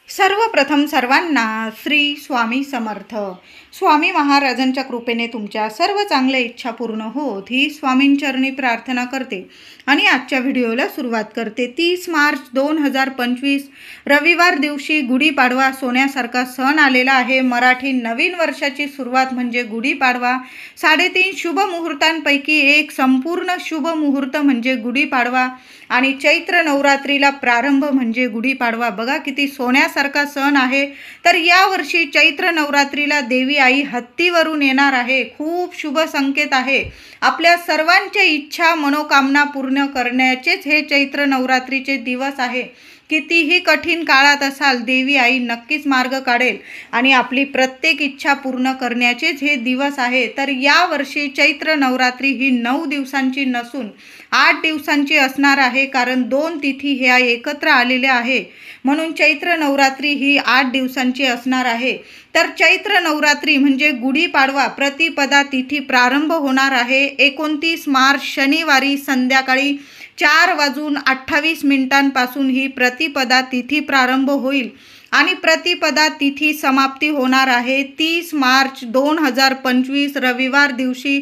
सर्वप्रथम सर्वांना श्री स्वामी समर्थ. स्वामी महाराजांच्या कृपेने तुमच्या सर्व चांगल्या इच्छा पूर्ण होत ही स्वामींचरणी प्रार्थना करते आणि आजच्या व्हिडिओला सुरुवात करते. 30 मार्च 2025 रविवार दिवशी गुढीपाडवा सोन्यासारखा सण आलेला आहे. मराठी नवीन वर्षाची सुरुवात म्हणजे गुढीपाडवा. 3.5 शुभ मुहूर्तांपैकी एक संपूर्ण शुभ मुहूर्त म्हणजे गुढीपाडवा आणि चैत्र नवरात्रीला प्रारंभ म्हणजे गुढीपाडवा. बघा किती सोन्यासारखा सण आहे. तर यावर्षी चैत्र नवरात्रीला देवी आई हत्तीवरून येणार आहे. खूप शुभ संकेत आहे. आपल्या सर्वांच्या इच्छा मनोकामना पूर्ण करण्याचेच हे चैत्र नवरात्रीचे दिवस आहे. कितीही कठीण काळात असाल देवी आई नक्कीच मार्ग काढेल आणि आपली प्रत्येक इच्छा पूर्ण करण्याचेच हे दिवस आहे. तर यावर्षी चैत्र नवरात्री ही 9 दिवसांची नसून 8 दिवसांची असणार आहे, कारण 2 तिथी ह्या एकत्र आलेल्या आहे. म्हणून चैत्र नवरात्री ही 8 दिवसांची असणार आहे. तर चैत्र नवरात्री म्हणजे गुढीपाडवा प्रतिपदा तिथी प्रारंभ होणार आहे 29 मार्च शनिवारी संध्याकाळी 4:28 ही प्रतिपदा तिथी प्रारंभ होईल आणि प्रतिपदा तिथी समाप्ती होणार आहे 30 मार्च 2025 रविवार दिवशी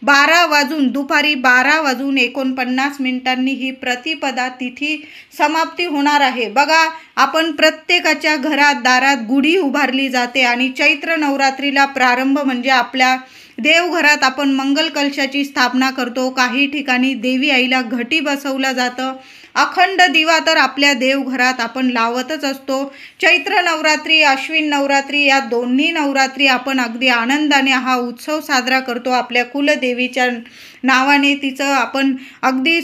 दुपारी 12:49 ही प्रतिपदा तिथी समाप्ती होणार आहे. बघा, आपण प्रत्येकाच्या घरात दारात गुढी उभारली जाते आणि चैत्र नवरात्रीला प्रारंभ म्हणजे आपल्या देवघरात आपण मंगल कलशाची स्थापना करतो. काही ठिकाणी देवी आईला घटी बसवलं जातं. अखंड दिवा तर आपल्या देवघरात आपण लावतच असतो. चैत्र नवरात्री अश्विन नवरात्री या दोन्ही नवरात्री आपण अगदी आनंदाने हा उत्सव साजरा करतो. आपल्या कुलदेवीच्या नावाने तिचं आपण अगदी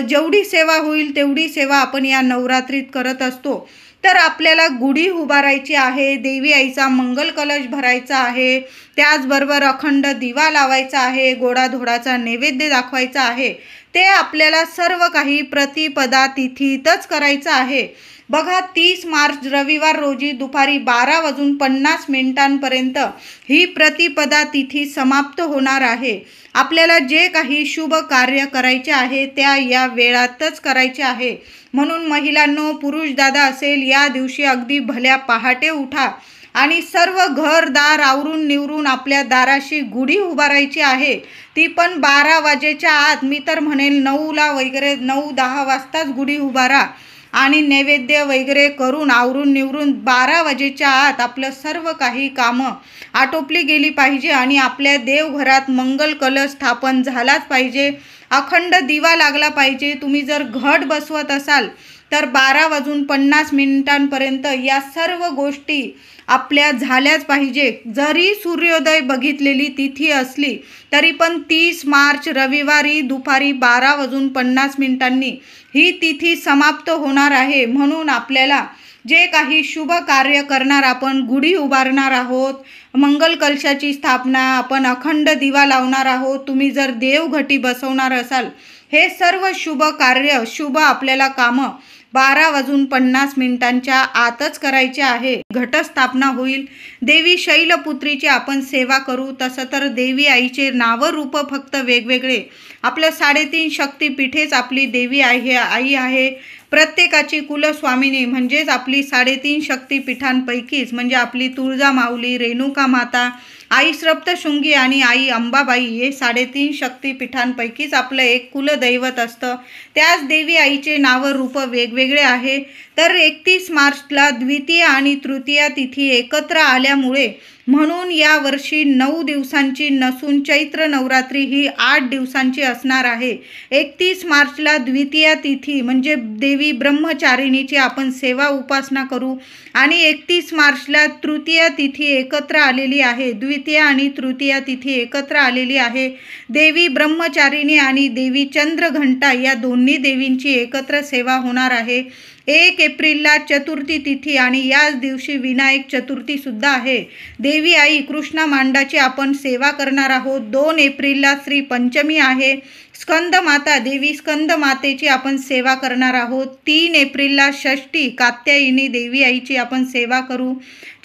जेवढी सेवा होईल तेवढी सेवा आपण या नवरात्रीत करत असतो. तर आपल्याला गुढी उभारायची आहे, देवी आईचा मंगल कलश भरायचा आहे, त्याचबरोबर अखंड दिवा लावायचा आहे, गोडाधोडाचा नैवेद्य दाखवायचा आहे. ते आपल्याला सर्व काही प्रतिपदा तिथीतच करायचं आहे. बघा, 30 मार्च रविवार रोजी दुपारी 12:50 ही प्रतिपदा तिथी समाप्त होणार आहे. आपल्याला जे काही शुभ कार्य करायचे आहे त्या या वेळातच करायचे आहे. म्हणून महिलांनो, पुरुष दादा असेल, या दिवशी अगदी भल्या पहाटे उठा आणि सर्व घरदार आवरून निवरून आपल्या दाराशी गुढी उभारायची आहे. ती पण 12 वाजेच्या आत. मी तर म्हणेल 9ला वगैरे 9-10 वाजताच गुढी उभारा आणि नैवेद्य वगैरे करून आवरून निवरून 12 वाजेच्या आत आपलं सर्व काही कामं आटोपली गेली पाहिजे आणि आपल्या देवघरात मंगल कलश स्थापन झालाच पाहिजे. अखंड दिवा लागला पाहिजे. तुम्ही जर घट बसवत असाल तर 12:50 या सर्व गोष्टी आपल्या झाल्याच पाहिजे. जरी सूर्योदय बघितलेली तिथी असली तरी पण 30 मार्च रविवारी दुपारी 12:50 ही तिथी समाप्त होणार आहे. म्हणून आपल्याला जे काही शुभ कार्य करणार, आपण गुढी उभारणार आहोत, मंगल कलशाची स्थापना, आपण अखंड दिवा लावणार आहोत, तुम्ही जर देवघटी बसवणार असाल, हे सर्व शुभ कार्य शुभ आपल्याला कामं 12:50 आतच करायचे आहे. घटस्थापना होईल. देवी शैलपुत्रीची आपण सेवा करू. तसं तर देवी आईचे नाव रूप फक्त वेगवेगळे. आपलं 3.5 शक्तिपीठेच आपली देवी आई आहे. प्रत्येकाची कुलस्वामिनी म्हणजेच आपली 3.5 शक्तिपीठांपैकीच म्हणजे आपली तुळजामाऊली, रेणुका माता, आई सप्तशृंगी आणि आई अंबाबाई हे 3.5 शक्तिपीठांपैकीच आपलं एक कुलदैवत असतं. त्याच देवी आईचे नाव रूप वेगवेगळे आहे. तर 31 मार्चला द्वितीय आणि तृतीय तिथी एकत्र आल्यामुळे म्हणून यावर्षी 9 दिवसांची नसून चैत्र नवरात्री ही 8 दिवसांची असणार आहे. 31 मार्चला द्वितीय तिथी म्हणजे देवी ब्रह्मचारिणीची आपण सेवा उपासना करू आणि 31 मार्चला तृतीय तिथी एकत्र आलेली आहे. द्वितीय आणि तृतीय तिथी एकत्र आलेली आहे. देवी ब्रह्मचारिणी आणि देवी चंद्रघंटा या दोन्ही देवींची एकत्र सेवा होणार आहे. 1 एप्रिलला चतुर्थी तिथी आणि याच दिवशी विनायक चतुर्थी सुद्धा आहे. देवी आई कृष्णा मांडाची आपण सेवा करणार आहोत. 2 एप्रिलला श्री पंचमी आहे. स्कंद माता देवी स्कंद मातेची आपण सेवा करणार आहोत. 3 एप्रिलला षष्ठी कात्यायनी देवी आईची आपण सेवा करू.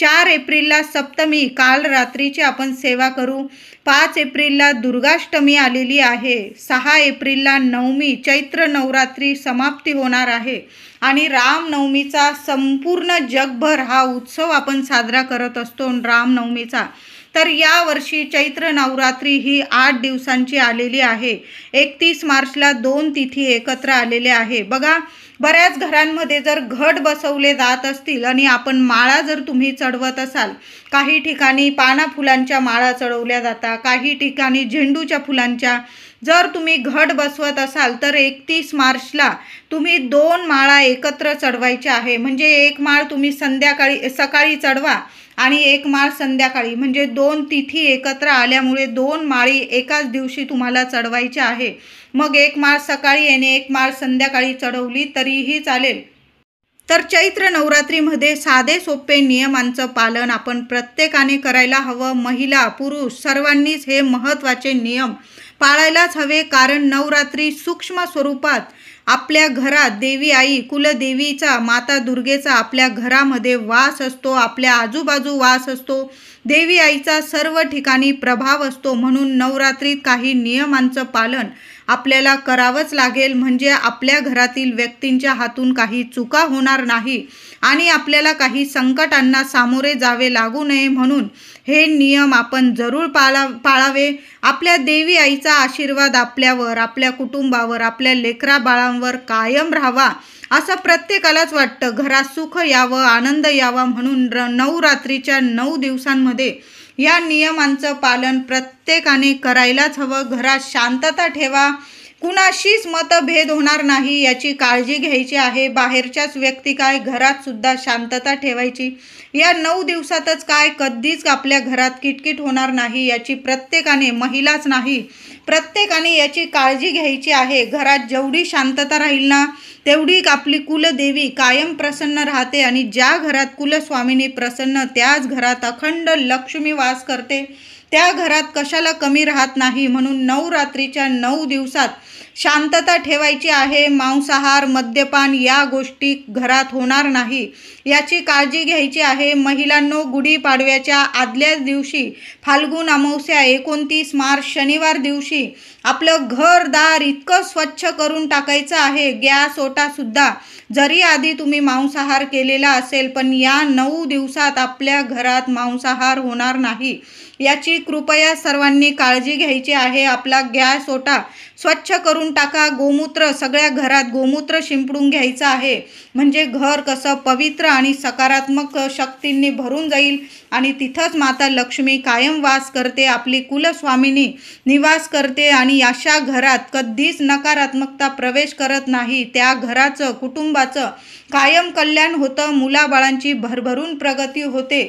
4 एप्रिलला सप्तमी काल रात्रीची आपण सेवा करू. 5 एप्रिलला दुर्गाष्टमी आलेली आहे. 6 एप्रिलला नवमी चैत्र नवरात्री समाप्ती होणार आहे आणि रामनवमीचा संपूर्ण जगभर हा उत्सव आपण साजरा करत असतो रामनवमीचा। तर यावर्षी चैत्र नवरात्री ही 8 दिवसांची आलेली आहे। 31 मार्चला 2 तिथी एकत्र आलेल्या आहे। बघा, बऱ्याच घरांमध्ये जर घट बसवले जात असतील आणि आपण माळा जर तुम्ही चढवत असाल, काही ठिकाणी पाना फुलांच्या माळा चढवल्या जातात, काही ठिकाणी झेंडूच्या फुलांच्या, जर तुम्ही घट बसवत असाल तर 31 मार्चला तुम्ही 2 माळा एकत्र चढवायच्या आहे। म्हणजे एक माळ तुम्ही सकाळी चढवा आणि एक माळ संध्याकाळी, म्हणजे 2 तिथी एकत्र आल्यामुळे 2 माळी एकाच दिवशी तुम्हाला चढवायच्या आहे। मग एक माळ सकाळी आणि एक माळ संध्याकाळी चढवली तरीही चालेल। तर चैत्र नवरात्रीमध्ये साधे सोपे नियमांचं पालन आपण प्रत्येकाने करायला हवं। महिला पुरुष सर्वांनीच हे महत्त्वाचे नियम पाळायलाच हवे, कारण नवरात्री सूक्ष्म स्वरूपात आपल्या घरात देवी आई कुलदेवीचा माता दुर्गेचा आपल्या घरामध्ये वास असतो, आपल्या आजूबाजू वास असतो, देवी आईचा सर्व ठिकाणी प्रभाव असतो। म्हणून नवरात्रीत काही नियमांचं पालन आपल्याला करावंच लागेल, म्हणजे आपल्या घरातील व्यक्तींच्या हातून काही चुका होणार नाही आणि आपल्याला काही संकटांना सामोरे जावे लागू नये, म्हणून हे नियम आपण जरूर पाळावे। आपल्या देवी आईचा आशीर्वाद आपल्यावर, आपल्या कुटुंबावर, आपल्या लेकरा बाळांवर कायम राहावा असं प्रत्येकालाच वाटतं। घरात सुख यावं, आनंद यावा, म्हणून नवरात्रीच्या 9 दिवसांमध्ये या नियमांचं पालन प्रत्येकाने करायलाच हवं। घरात शांतता ठेवा, कुणाशीच मतभेद होणार नाही याची काळजी घ्यायची आहे। बाहेरच्याच व्यक्ती काय, घरात सुद्धा शांतता ठेवायची। या 9 दिवसातच काय, कधीच आपल्या घरात किटकिट होणार नाही याची प्रत्येकाने, महिलाच नाही प्रत्येकाने याची काळजी घ्यायची आहे। घरात जेवढी शांतता राहील ना तेवढी आपली कुलदेवी कायम प्रसन्न राहते आणि ज्या घरात कुलस्वामिनी प्रसन्न त्याच घरात अखंड लक्ष्मी वास करते, त्या घरात कशाला कमी राहत नाही। म्हणून नवरात्रीच्या 9 दिवसात शांतता ठेवायची आहे। मांसाहार, मद्यपान या गोष्टी घरात होणार नाही याची काळजी घ्यायची आहे। महिलांनो, गुढीपाडव्याच्या आदल्याच दिवशी फाल्गुन अमावस्या 29 मार्च शनिवार दिवशी आपलं घरदार इतकं स्वच्छ करून टाकायचं आहे। गॅस ओटा सुद्धा, जरी आधी तुम्ही मांसाहार केलेला असेल पण या 9 दिवसात आपल्या घरात मांसाहार होणार नाही याची कृपया सर्वांनी काळजी घ्यायची आहे। आपला गॅस ओटा स्वच्छ करून टाका। गोमूत्र, सगळ्या घरात गोमूत्र शिंपडून घ्यायचं आहे, म्हणजे घर कसं पवित्र आणि सकारात्मक शक्तींनी भरून जाईल आणि तिथंच माता लक्ष्मी कायम वास करते, आपली कुलस्वामिनी निवास करते आणि अशा घरात कधीच नकारात्मकता प्रवेश करत नाही। त्या घराचं, कुटुंबाचं कायम कल्याण होतं, मुलाबाळांची भरभरून प्रगती होते।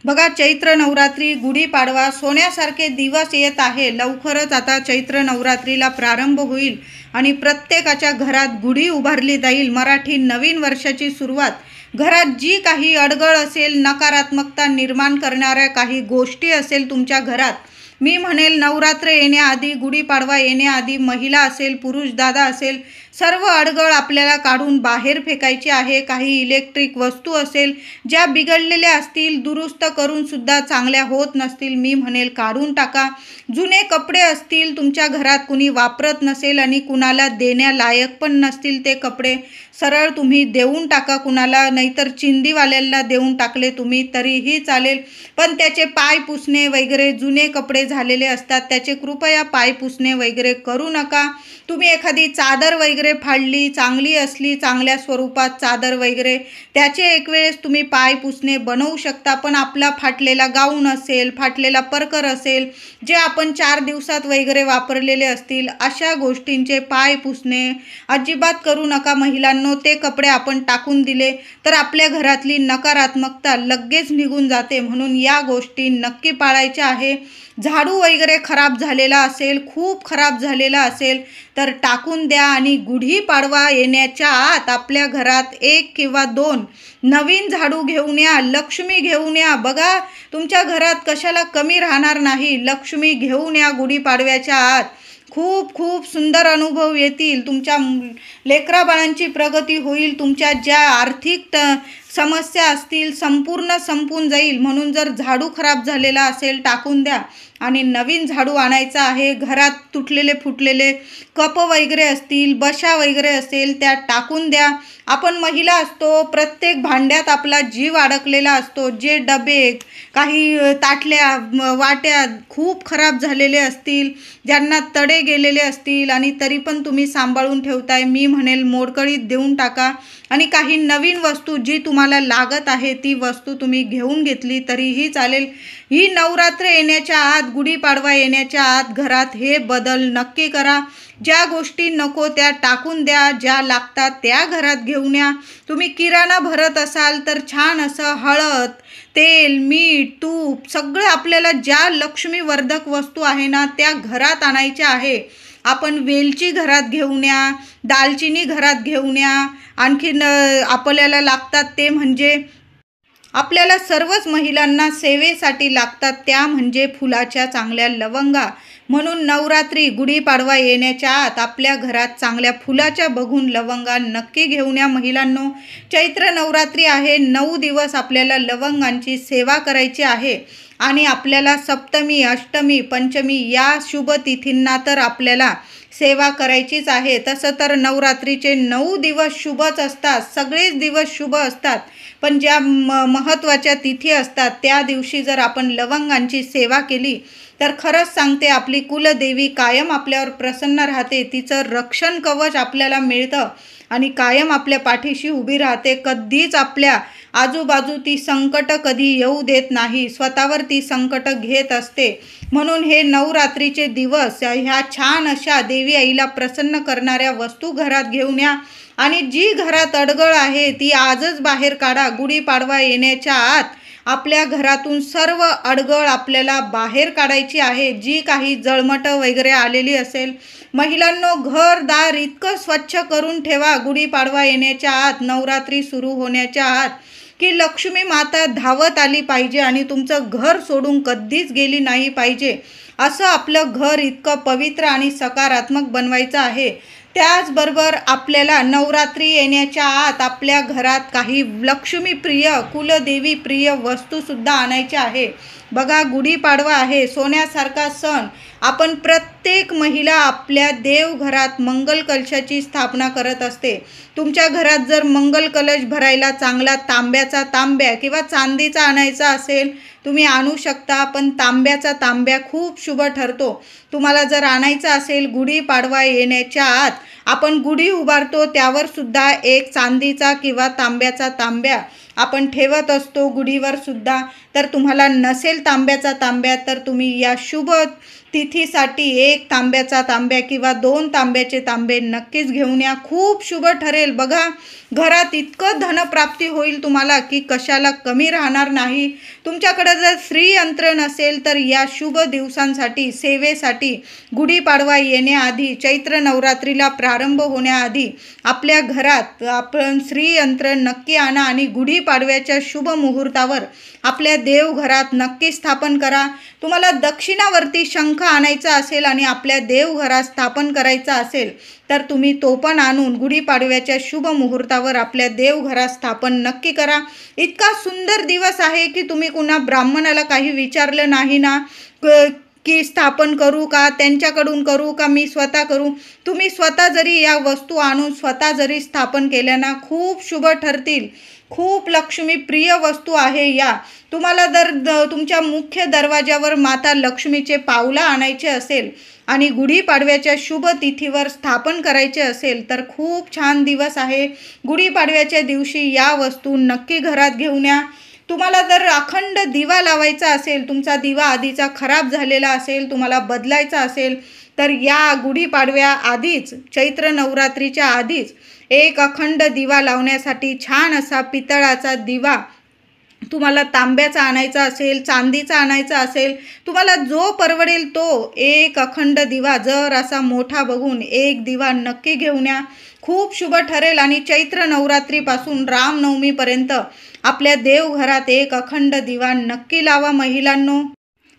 बघा, चैत्र नवरात्री, गुढीपाडवा सोन्यासारखे दिवस येत आहे। लवकरच आता चैत्र नवरात्रीला प्रारंभ होईल आणि प्रत्येकाच्या घरात गुढी उभारली जाईल। मराठी नवीन वर्षाची सुरुवात। घरात जी काही अडगळ असेल, नकारात्मकता निर्माण करणाऱ्या काही गोष्टी असेल तुमच्या घरात, मी म्हणेल नवरात्र येण्याआधी, गुढीपाडवा येण्याआधी महिला असेल, पुरुष दादा असेल, सर्व अडगळ आपल्याला काढून बाहेर फेकायची आहे। काही इलेक्ट्रिक वस्तू असेल ज्या बिघडलेल्या असतील, दुरुस्त करून सुद्धा चांगल्या होत नसतील, मी म्हणेल काढून टाका। जुने कपडे असतील तुमच्या घरात, कुणी वापरत नसेल आणि कुणाला देण्यालायक पण नसतील ते कपडे, सरळ तुम्ही देऊन टाका कुणाला, नाहीतर चिंदीवाल्याला देऊन टाकले तुम्ही तरीही चालेल। पण त्याचे पाय पुसणे वगैरे, जुने कपडे झालेले असतात त्याचे कृपया पाय पुसणे वगैरे करू नका। तुम्ही एखादी चादर वगैरे फाडली, चांगली असली, चांगल्या स्वरूपात चादर वगैरे, त्याचे एक वेळेस तुम्ही पाय पुसणे बनवू शकता। पण आपला फाटलेला गाऊन असेल, फाटलेला परकर असेल, जे आपण 4 दिवसात वगैरे वापरलेले असतील, अशा गोष्टींचे पाय पुसणे अजिबात करू नका महिलांनो। ते कपडे आपण टाकून दिले तर आपल्या घरातली नकारात्मकता लगेच निघून जाते, म्हणून या गोष्टी नक्की पाळायच्या आहे। झाडू वगैरे खराब झालेला असेल, खूप खराब झालेला असेल तर टाकून द्या आणि गुढीपाडवा येण्याच्या आत आपल्या घरात 1 किंवा 2 नवीन झाडू घेऊन या, लक्ष्मी घेऊन या। बघा, तुमच्या घरात कशाला कमी राहणार नाही, लक्ष्मी घेऊन या गुढीपाडव्याच्या आत। खूप खूप सुंदर अनुभव येतील, तुमच्या लेकराबाळांची प्रगती होईल, तुमच्या ज्या आर्थिक समस्या असतील संपूर्ण संपून जाईल। म्हणून जर झाडू खराब झालेला असेल टाकून द्या आणि नवीन झाडू आणायचा आहे। घरात तुटलेले फुटलेले कप वगैरे असतील, बशा वगैरे असेल त्या टाकून द्या आपण महिला असतो, प्रत्येक भांड्यात आपला जीव अडकलेला असतो. जे डबे, काही ताटल्या, वाट्या खूप खराब झालेले असतील, ज्यांना तडे गेलेले असतील आणि तरी पण तुम्ही सांभाळून ठेवताय. मी म्हणेल मोडकळीत देऊन टाका आणि काही नवीन वस्तू जी तुम्हाला लागत आहे ती वस्तू तुम्ही घेऊन घेतली तरीही चालेल. ही नवरात्र येण्याच्या आत, गुढीपाडवा येण्याच्या आत घरात हे बदल नक्की करा. ज्या गोष्टी नको त्या टाकून द्या, ज्या लागतात त्या घरात घेऊन या. तुम्ही किराणा भरत असाल तर छान असं हळद, तेल, मीठ, तूप सगळं आपल्याला ज्या लक्ष्मीवर्धक वस्तू आहे ना त्या घरात आणायच्या आहे. आपण वेलची घरात घेऊन या, दालचिनी घरात घेऊन या. आणखीन आपल्याला लागतात ते म्हणजे आपल्याला सर्वच महिलांना सेवेसाठी लागतात त्या म्हणजे फुलाच्या चांगल्या लवंगा. म्हणून नवरात्री, गुढीपाडवा येण्याच्या आत आपल्या घरात चांगल्या फुलाच्या बघून लवंगा नक्की घेऊन या महिलांनो. चैत्र नवरात्री आहे, 9 दिवस आपल्याला लवंगांची सेवा करायची आहे आणि आपल्याला सप्तमी, अष्टमी, पंचमी या शुभ तिथींना तर आपल्याला सेवा करायचीच आहे. तसं तर नवरात्रीचे 9 दिवस शुभच असतात, सगळेच दिवस शुभ असतात. पण ज्या महत्त्वाच्या तिथी असतात त्या दिवशी जर आपण लवंगांची सेवा केली तर खरंच सांगते आपली कुलदेवी कायम आपल्यावर प्रसन्न राहते. तिचं रक्षण कवच आपल्याला मिळतं आणि कायम आपल्या पाठीशी उभी राहते. कधीच आपल्या आजूबाजू ती संकट कधी येऊ देत नाही, स्वतःवर ती संकट घेत असते. म्हणून हे नवरात्रीचे दिवस ह्या छान अशा देवी आईला प्रसन्न करणाऱ्या वस्तू घरात घेऊन या आणि जी घरात अडगळ आहे ती आजच बाहेर काढा. गुढीपाडवा येण्याच्या आत आपल्या घरातून सर्व अडगळ आपल्याला बाहेर काढायची आहे. जी काही जळमट वगैरे आलेली असेल, महिलांनो घरदार इतकं स्वच्छ करून ठेवा गुढीपाडवा येण्याच्या आत, नवरात्री सुरू होण्याच्या आत, की लक्ष्मी माता धावत आली पाहिजे आणि तुमचं घर सोडून कधीच गेली नाही पाहिजे. असं आपलं घर इतकं पवित्र आणि सकारात्मक बनवायचं आहे. त्याचबरोबर आपल्याला नवरात्री येण्याच्या आत आपल्या घरात काही लक्ष्मीप्रिय, कुलदेवी प्रिय वस्तूसुद्धा आणायच्या आहे. बघा, गुढीपाडवा आहे, सोन्यासारखा सण. आपण प्रत्येक महिला आपल्या देवघरात मंगल कलशाची स्थापना करत असते. तुमच्या घरात जर मंगल कलश भरायला चांगला तांब्या किंवा चांदीचा आणायचा असेल तुम्ही आणू शकता, पण तांब्या खूप शुभ ठरतो. तुम्हाला जर आणायचा असेल गुढीपाडवा येण्याच्या आत आपण गुढी उभारतो त्यावर सुद्धा एक चांदीचा किंवा तांब्याचा तांब्या आपण ठेवत असतो गुढीवर सुद्धा. तर तुम्हाला नसेल तांब्या तर तुम्ही या शुभ तिथीसाठी एक तांब्याचा तांब्या किंवा 2 तांब्याचे तांबे नक्कीच घेऊन या. खूप शुभ ठरेल. बघा, घरात इतकं धनप्राप्ती होईल तुम्हाला की कशाला कमी राहणार नाही. तुमच्याकडे जर श्रीयंत्र नसेल तर या शुभ दिवसांसाठी, सेवेसाठी गुढीपाडवा येण्याआधी, चैत्र नवरात्रीला प्रारंभ होण्याआधी आपल्या घरात आपण श्रीयंत्र नक्की आणा आणि गुढीपाडव्याच्या शुभ मुहूर्तावर आपल्या देवघरात नक्की स्थापन करा. तुम्हाला दक्षिणावर्ती शंख आणायचा असेल आणि आपल्या देवघरात स्थापन करायचा असेल तर तुम्ही तो पण आणून गुढीपाडव्याच्या शुभ मुहूर्तावर आपल्या देवघरात स्थापन नक्की करा. इतका सुंदर दिवस आहे की तुम्ही कुणा ब्राह्मणाला काही विचारलं नाही ना की स्थापन करू का, त्यांच्याकडून करू का, मी स्वतः करू. तुम्ही स्वतः जरी या वस्तू आणून स्वतः जरी स्थापन केल्या ना खूप शुभ ठरतील. खूप लक्ष्मी प्रिय वस्तू आहे या. तुम्हाला जर तुमच्या मुख्य दरवाजावर माता लक्ष्मीचे पावलं आणायचे असेल आणि गुढीपाडव्याच्या शुभ तिथीवर स्थापन करायचे असेल तर खूप छान दिवस आहे. गुढीपाडव्याच्या दिवशी या वस्तू नक्की घरात घेऊन या. तुम्हाला जर अखंड दिवा लावायचा असेल, तुमचा दिवा आधीचा खराब झालेला असेल, तुम्हाला बदलायचा असेल तर या गुढीपाडव्या आधीच, चैत्र नवरात्रीच्या आधीच एक अखंड दिवा लावण्यासाठी छान असा पितळाचा दिवा तुम्हाला तांब्याचा आणायचा असेल, चांदीचा आणायचा असेल, तुम्हाला जो परवडेल तो एक अखंड दिवा जर असा मोठा बघून एक दिवा नक्की घेऊन या. खूप शुभ ठरेल आणि चैत्र नवरात्रीपासून रामनवमीपर्यंत आपल्या देवघरात एक अखंड दिवा नक्की लावा महिलांनो.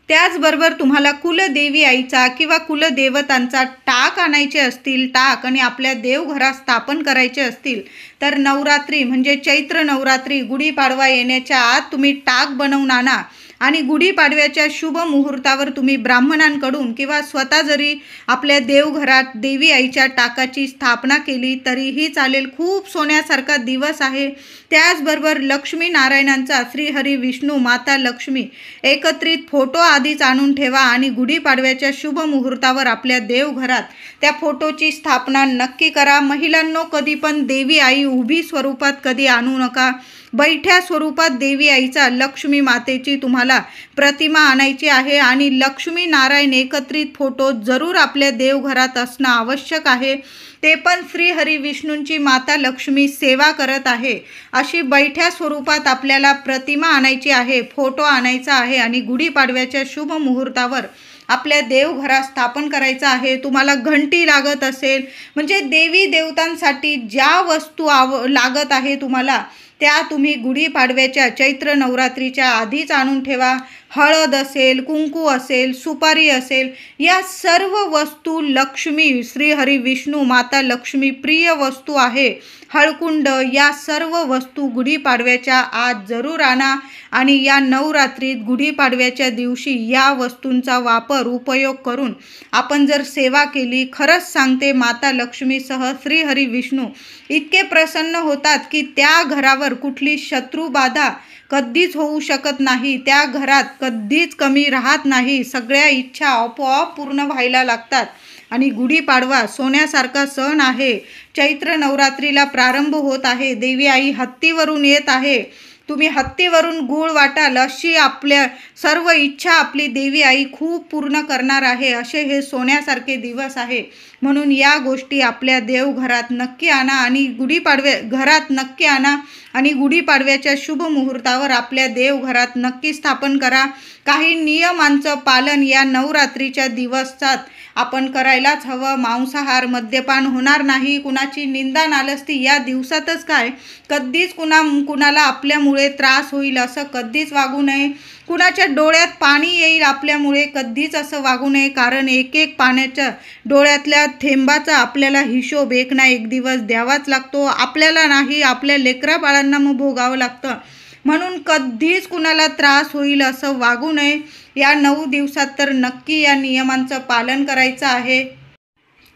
त्याचबरोबर तुम्हाला कुलदेवी आईचा किंवा कुलदेवतांचा टाक आणायचे असतील, टाक आणि आपल्या देवघरात स्थापन करायचे असतील तर नवरात्री म्हणजे चैत्र नवरात्री, गुढीपाडवा येण्याच्या आत तुम्ही टाक बनवून आणा आणि गुढीपाडव्याच्या शुभ मुहूर्तावर तुम्ही ब्राह्मणांकडून किंवा स्वतः जरी आपल्या देवघरात देवी आईच्या टाकाची स्थापना केली तरीही चालेल. खूप सोन्यासारखा दिवस आहे. त्याचबरोबर लक्ष्मी नारायणांचा, श्रीहरी विष्णू, माता लक्ष्मी एकत्रित फोटो आधीच आणून ठेवा आणि गुढीपाडव्याच्या शुभ मुहूर्तावर आपल्या देवघरात त्या फोटोची स्थापना नक्की करा. महिलांनो, कधी पण देवी आई उभी स्वरूपात कधी आणू नका. बैठ्या स्वरूपात देवी आईचा, लक्ष्मी मातेची तुम्हाला प्रतिमा आणायची आहे आणि लक्ष्मी नारायण एकत्रित फोटो जरूर आपल्या देवघरात असणं आवश्यक आहे. ते पण श्रीहरी विष्णूंची माता लक्ष्मी सेवा करत आहे अशी बैठ्या स्वरूपात आपल्याला प्रतिमा आणायची आहे, फोटो आणायचा आहे आणि गुढीपाडव्याच्या शुभ मुहूर्तावर आपल्या देवघरात स्थापन करायचं आहे. तुम्हाला घंटी लागत असेल, म्हणजे देवी देवतांसाठी ज्या वस्तू लागत आहे तुम्हाला त्या तुम्ही गुढीपाडव्याच्या चैत्र नवरात्रीच्या आधीच आणून ठेवा. हळद असेल, कुंकू असेल, सुपारी असेल, या सर्व वस्तू लक्ष्मी, श्रीहरी विष्णू, माता लक्ष्मी प्रिय वस्तू आहे. हळकुंड, या सर्व वस्तू गुढीपाडव्याच्या आज जरूर आणा आणि या नवरात्रीत गुढीपाडव्याच्या दिवशी या वस्तूंचा वापर, उपयोग करून आपण जर सेवा केली, खरंच सांगते माता लक्ष्मीसह श्रीहरी विष्णू इतके प्रसन्न होतात की त्या घरावर कुठली शत्रुबाधा कधीच होऊ शकत नाही. त्या घरात कधीच कमी राहत नाही. सगळ्या इच्छा आपोआप पूर्ण व्हायला लागतात. आणि गुढीपाडवा सोन्यासारखा सण आहे. चैत्र नवरात्रीला प्रारंभ होत आहे. देवी आई हत्तीवरून येत आहे. तुम्ही हत्तीवरून गूळ वाटाल अशी आपल्या सर्व इच्छा आपली देवी आई खूप पूर्ण करणार आहे. असे हे सोन्यासारखे दिवस आहे. म्हणून या गोष्टी आपल्या देवघरात नक्की आणा आणि घरात नक्की आणा आणि गुढीपाडव्याच्या शुभ मुहूर्तावर आपल्या देवघरात नक्की स्थापन करा. काही नियमांचं पालन या नवरात्रीच्या दिवसात आपण करायलाच हवं. मांसाहार, मद्यपान होणार नाही. कुणाची निंदा नालस्ती या दिवसातच काय, कधीच कुणाला आपल्यामुळे त्रास होईल असं कधीच वागू नये. कुणाच्या डोळ्यात पाणी येईल आपल्यामुळे कधीच असं वागू नये. कारण एक एक पाण्याच्या डोळ्यातल्या थेंबाचा आपल्याला हिशोब एक ना एक दिवस द्यावाच लागतो. आपल्याला नाही, आपल्या लेकरा बाळांना मग भोगावं लागतं. म्हणून कधीच कुणाला त्रास होईल असं वागू नये. या 9 दिवसात तर नक्की या नियमांचं पालन करायचं आहे.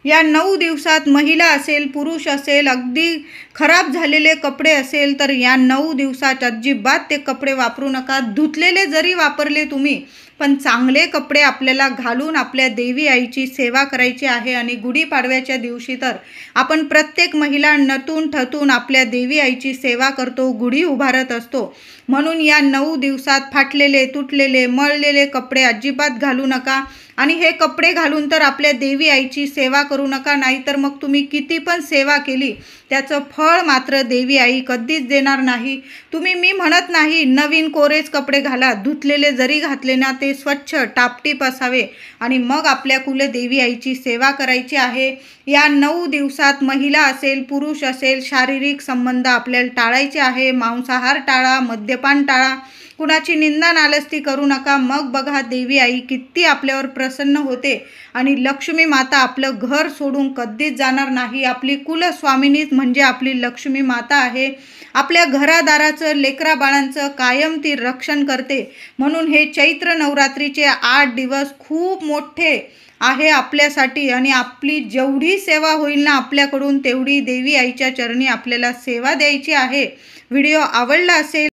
या 9 दिवसात महिला असेल, पुरुष असेल, अगदी खराब झालेले कपडे असेल तर या 9 दिवसात अजिबात ते कपडे वापरू नका. धुतलेले जरी वापरले तुम्ही, पण चांगले कपडे आपल्याला घालून आपल्या देवी आईची सेवा करायची आहे. आणि गुढीपाडव्याच्या दिवशी तर आपण प्रत्येक महिला नटून ठटून आपल्या देवी आईची सेवा करतो, गुढी उभारत असतो. म्हणून या 9 दिवसात फाटलेले, तुटलेले, मळलेले कपडे अजिबात घालू नका. आणि हे कपडे घालून तर आपल्या देवी आईची सेवा करू नका. नाहीतर मग तुम्ही किती पण सेवा केली त्याचं फळ मात्र देवी आई कधीच देणार नाही. मी म्हणत नाही नवीन कोरेच कपडे घाला. धुतलेले जरी घातले ना ते स्वच्छ टापटीप असावे आणि मग आपल्या कुलदेवी आईची सेवा करायची आहे. या 9 दिवसात महिला असेल, पुरुष असेल, शारीरिक संबंध आपल्याला टाळायचे आहे. मांसाहार टाळा, मद्यपान टाळा, कुणाची निंदा नालस्ती करू नका. मग बघा देवी आई किती आपल्यावर प्रसन्न होते आणि लक्ष्मी माता आपलं घर सोडून कधीच जाणार नाही. आपली कुलस्वामिनीच म्हणजे आपली लक्ष्मी माता आहे. आपल्या घरादाराचं, लेकरा बाळांचं कायम ती रक्षण करते. म्हणून हे चैत्र नवरात्रीचे 8 दिवस खूप मोठे आहे आपल्यासाठी आणि आपली जेवढी सेवा होईल ना आपल्याकडून तेवढी देवी आईच्या चरणी आपल्याला सेवा द्यायची आहे. व्हिडिओ आवडला असेल